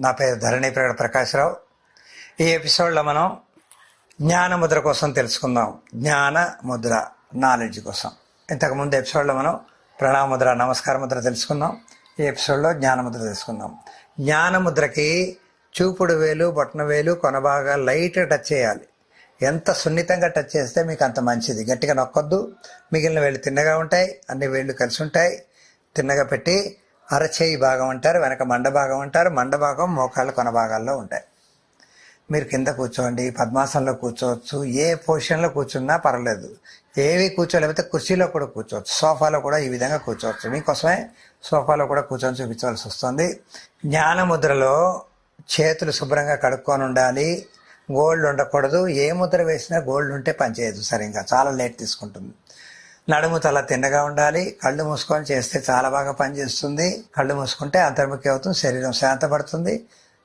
నా పేరు ధరణి ప్రకాశ్రావు. ఈ ఎపిసోడ్లో మనం జ్ఞానముద్ర కోసం తెలుసుకుందాం. జ్ఞాన ముద్ర, నాలెడ్జ్ కోసం. ఇంతకుముందు ఎపిసోడ్లో మనం ప్రణామముద్ర, నమస్కార ముద్ర తెలుసుకుందాం. ఈ ఎపిసోడ్లో జ్ఞానముద్ర తెలుసుకుందాం. జ్ఞానముద్రకి చూపుడు వేలు, బొట్టన వేలు, కొనబాగా లైట్గా టచ్ చేయాలి. ఎంత సున్నితంగా టచ్ చేస్తే మీకు అంత మంచిది. గట్టిగా నొక్కొద్దు. మిగిలిన వేళ్ళు తిన్నగా ఉంటాయి, అన్ని వేళ్ళు కలిసి ఉంటాయి. తిన్నగా పెట్టి అరచేయి భాగం అంటారు, వెనక మండ భాగం అంటారు. మండ భాగం మోకాళ్ళ కొన భాగాల్లో ఉంటాయి. మీరు కింద కూర్చోండి, పద్మాసనంలో కూర్చోవచ్చు, ఏ పొజిషన్లో కూర్చున్నా పర్వాలేదు. ఏవి కూర్చోలేకపోతే కుర్చీలో కూడా కూర్చోవచ్చు, సోఫాలో కూడా ఈ విధంగా కూర్చోవచ్చు. మీకోసమే సోఫాలో కూడా కూర్చొని చూపించవలసి వస్తుంది. జ్ఞానముద్రలో చేతులు శుభ్రంగా కడుక్కొని ఉండాలి. గోల్డ్ ఉండకూడదు. ఏ ముద్ర వేసినా గోల్డ్ ఉంటే పనిచేయదు సరిగ్గా, చాలా లేట్ తీసుకుంటుంది. నడుము తల తిన్నగా ఉండాలి. కళ్ళు మూసుకొని చేస్తే చాలా బాగా పనిచేస్తుంది. కళ్ళు మూసుకుంటే అంతర్ముఖి అవుతుంది, శరీరం శాంతపడుతుంది,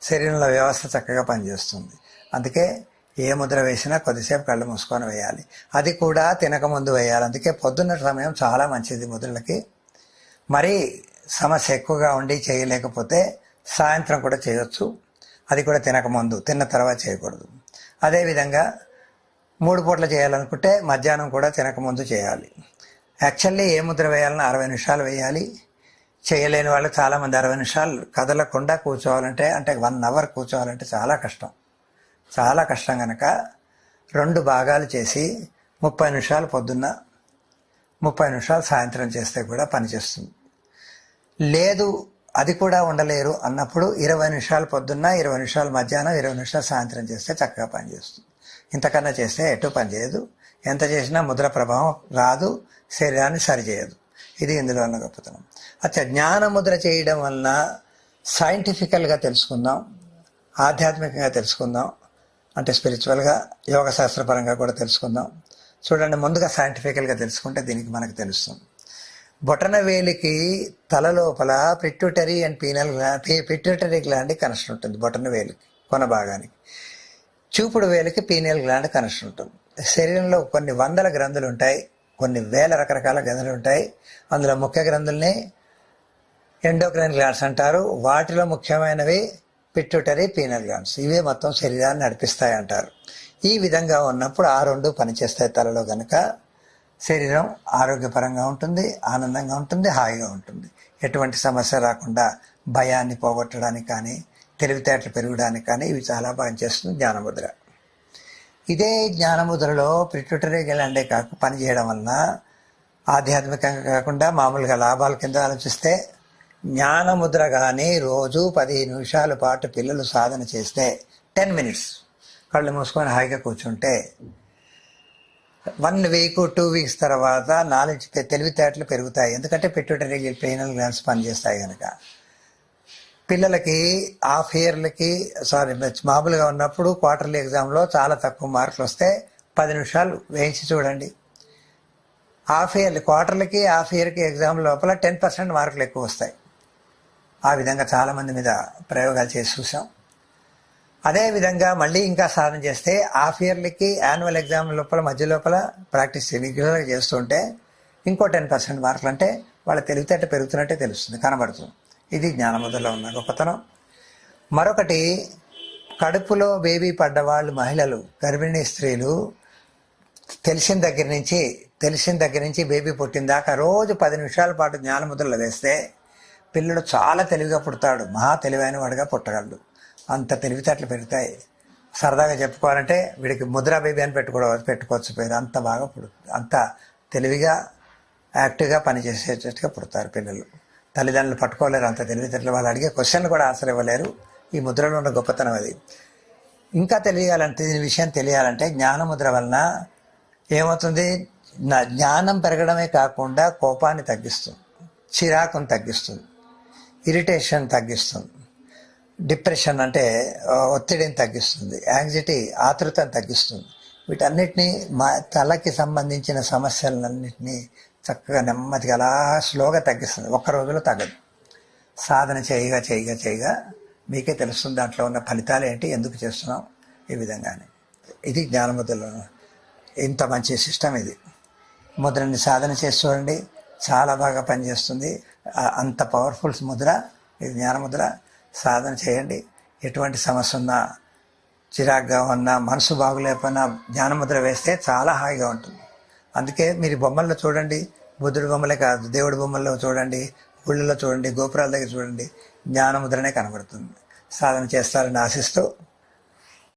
శరీరంలో వ్యవస్థ చక్కగా పనిచేస్తుంది. అందుకే ఏ ముద్ర వేసినా కొద్దిసేపు కళ్ళు మూసుకొని వేయాలి. అది కూడా తినకముందు వేయాలి. అందుకే పొద్దున్న సమయం చాలా మంచిది ముద్రలకి. మరీ సమస్య ఎక్కువగా ఉండి చేయలేకపోతే సాయంత్రం కూడా చేయొచ్చు. అది కూడా తినకముందు, తిన్న తర్వాత చేయకూడదు. అదేవిధంగా 3 పూటలు చేయాలనుకుంటే మధ్యాహ్నం కూడా తినకముందు చేయాలి. యాక్చువల్లీ ఏ ముద్ర వేయాలన్నా 60 నిమిషాలు వేయాలి. చేయలేని వాళ్ళు చాలామంది 60 నిమిషాలు కదలకుండా కూర్చోవాలంటే, అంటే 1 అవర్ కూర్చోవాలంటే చాలా కష్టం. చాలా కష్టం కనుక 2 భాగాలు చేసి 30 నిమిషాలు పొద్దున్న, 30 నిమిషాలు సాయంత్రం చేస్తే కూడా పనిచేస్తుంది. లేదు అది కూడా ఉండలేరు అన్నప్పుడు 20 నిమిషాలు పొద్దున్న, 20 నిమిషాలు మధ్యాహ్నం, 20 నిమిషాలు సాయంత్రం చేస్తే చక్కగా పనిచేస్తుంది. ఇంతకన్నా చేస్తే ఎటు పనిచేయదు. ఎంత చేసినా ముద్ర ప్రభావం రాదు, శరీరాన్ని సరిచేయదు. ఇది ఇందులో ఉన్న గొప్పతనం. అచ్చా, జ్ఞానముద్ర చేయడం వలన సైంటిఫికల్గా తెలుసుకుందాం, ఆధ్యాత్మికంగా తెలుసుకుందాం, అంటే స్పిరిచువల్గా, యోగ శాస్త్రపరంగా కూడా తెలుసుకుందాం. చూడండి, ముందుగా సైంటిఫికల్గా తెలుసుకుంటే దీనికి మనకు తెలుస్తుంది. బొటన వేలికి తల లోపల pituitary and pituitary gland connection ఉంటుంది. బొటన వేలికి కొన భాగానికి. చూపుడు వేలికి పీనియల్ గ్లాండ్ కనెక్షన్ ఉంటుంది. శరీరంలో కొన్ని వందల గ్రంథులు ఉంటాయి, కొన్ని వేల రకరకాల గ్రంథులు ఉంటాయి. అందులో ముఖ్య గ్రంథుల్ని ఎండోక్రైన్ గ్లాండ్స్ అంటారు. వాటిలో ముఖ్యమైనవి పిట్యూటరీ, పీనియల్ గ్లాండ్స్. ఇవే మొత్తం శరీరాన్ని నడిపిస్తాయి అంటారు. ఈ విధంగా ఉన్నప్పుడు ఆ 2 పనిచేస్తాయి తలలో. కనుక శరీరం ఆరోగ్యపరంగా ఉంటుంది, ఆనందంగా ఉంటుంది, హాయిగా ఉంటుంది. ఎటువంటి సమస్య రాకుండా భయాన్ని పోగొట్టడానికి కానీ, తెలివితేటలు పెరగడానికి కానీ ఇవి చాలా బాగా చేస్తుంది జ్ఞానముద్ర. ఇదే జ్ఞానముద్రలో పిట్యూటరీ గ్లాండే పనిచేయడం వలన ఆధ్యాత్మికంగా కాకుండా మామూలుగా లాభాల కింద ఆలోచిస్తే, జ్ఞానముద్ర కానీ రోజు 15 నిమిషాల పాటు పిల్లలు సాధన చేస్తే, 10 మినిట్స్ కళ్ళు మూసుకొని హాయిగా కూర్చుంటే 1 వీక్ 2 వీక్స్ తర్వాత నాలెడ్జ్, తెలివితేటలు పెరుగుతాయి. ఎందుకంటే పిట్యూటరీ పీనియల్ గ్లాండ్స్ పనిచేస్తాయి కనుక. పిల్లలకి హాఫ్ ఇయర్లకి మామూలుగా ఉన్నప్పుడు క్వార్టర్లీ ఎగ్జామ్లో చాలా తక్కువ మార్కులు వస్తే 10 నిమిషాలు వేయించి చూడండి. హాఫ్ ఇయర్లీ, క్వార్టర్లకి హాఫ్ ఇయర్కి ఎగ్జామ్ లోపల 10% మార్కులు ఎక్కువ వస్తాయి. ఆ విధంగా చాలామంది మీద ప్రయోగాలు చేసి చూసాం. అదేవిధంగా మళ్ళీ ఇంకా సాధన చేస్తే హాఫ్ ఇయర్లీకి యాన్యువల్ ఎగ్జామ్ లోపల మధ్య లోపల ప్రాక్టీస్ రెగ్యులర్గా చేస్తుంటే ఇంకో 10% మార్కులు, అంటే వాళ్ళ తెలివితేట పెరుగుతున్నట్టే తెలుస్తుంది, కనబడుతుంది. ఇది జ్ఞానముద్రలో ఉన్న గొప్పతనం. మరొకటి, కడుపులో బేబీ పడ్డవాళ్ళు, మహిళలు, గర్భిణీ స్త్రీలు తెలిసిన దగ్గర నుంచి బేబీ పుట్టిన దాకా రోజు 10 నిమిషాల పాటు జ్ఞానముద్రలు వేస్తే పిల్లడు చాలా తెలివిగా పుడతాడు, మహా తెలివైన వాడుగా పుట్టగలడు. అంత తెలివితేటలు పెరుగుతాయి. సరదాగా చెప్పుకోవాలంటే వీడికి ముద్రా బేబీ అని పెట్టుకోవచ్చు పేరు. అంత బాగా అంత తెలివిగా, యాక్టివ్గా పనిచేసేటట్టుగా పుడతారు పిల్లలు. తల్లిదండ్రులు పట్టుకోలేరు అంత తెలివితేటలు. వాళ్ళు అడిగే క్వశ్చన్లు కూడా ఆన్సర్ ఇవ్వలేరు. ఈ ముద్రలో ఉన్న గొప్పతనం అది. ఇంకా తెలియాలంటే, దీని విషయం తెలియాలంటే, జ్ఞానముద్ర వలన ఏమవుతుంది, జ్ఞానం పెరగడమే కాకుండా కోపాన్ని తగ్గిస్తుంది, చిరాకును తగ్గిస్తుంది, ఇరిటేషన్ తగ్గిస్తుంది, డిప్రెషన్ అంటే ఒత్తిడిని తగ్గిస్తుంది, యాంగ్జైటీ ఆతృతను తగ్గిస్తుంది. వీటన్నిటినీ, తలకి సంబంధించిన సమస్యలన్నింటినీ చక్కగా నెమ్మదిగా అలా స్లోగా తగ్గిస్తుంది. 1 రోజులో తగ్గదు. సాధన చేయగా మీకే తెలుస్తుంది దాంట్లో ఉన్న ఫలితాలు ఏంటి, ఎందుకు చేస్తున్నాం. ఈ విధంగానే ఇది జ్ఞానముద్రలో ఇంత మంచి సిస్టమ్. ఇది ముద్రని సాధన చేసి చూడండి, చాలా బాగా పనిచేస్తుంది. అంత పవర్ఫుల్ ముద్ర ఇది, జ్ఞానముద్ర. సాధన చేయండి. ఎటువంటి సమస్య ఉన్నా, చిరాగ్గా ఉన్నా, మనసు బాగులేకపోయినా జ్ఞానముద్ర వేస్తే చాలా హాయిగా ఉంటుంది. అందుకే మీరు బొమ్మల్లో చూడండి, బుద్ధుడి బొమ్మలే కాదు, దేవుడి బొమ్మల్లో చూడండి, గుళ్ళలో చూడండి, గోపురాల దగ్గర చూడండి, జ్ఞానముద్రనే కనబడుతుంది. సాధన చేస్తారని ఆశిస్తూ